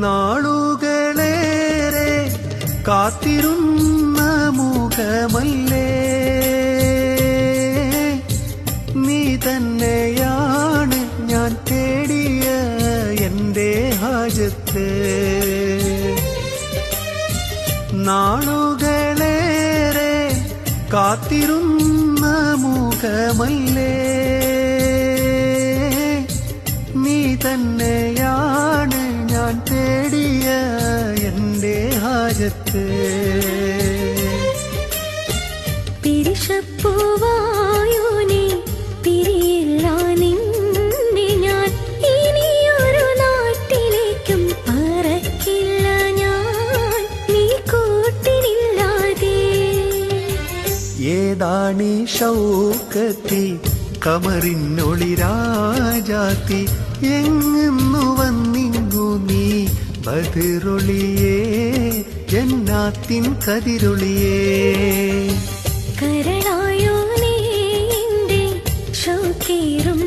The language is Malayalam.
നാളുകളേറെ കാത്തിരുന്ന മുഖമല്ലേ നീ തന്നെയാണ് ഞാൻ തേടിയ എൻ്റെ ഹാജത്ത് നാളുകളേറെ കാത്തിരുന്ന മുഖമല്ലേ നീ തന്നെയാണ് ഞാൻ തേടിയ എൻ്റെ ഹാജത്ത് പിരിശപ്പൂവായോനെ പിരിയില്ല നിന്നെ ഞാൻ ഇനിയൊരു നാട്ടിലേക്കും പറക്കില്ല ഞാൻ നീ കൂട്ടിനില്ലാതെ ഏതാണീ ഷൗക്കത്തി കമറിനൊളി രാജാത്തി എങ്ങുന്നു വന്നിങ്ങു നീ ബദിറൊളിയേ ജന്നാത്തിൻ കതിരൊളിയേ കരളായോനേ എൻ്റെ ഷൗക്കേറും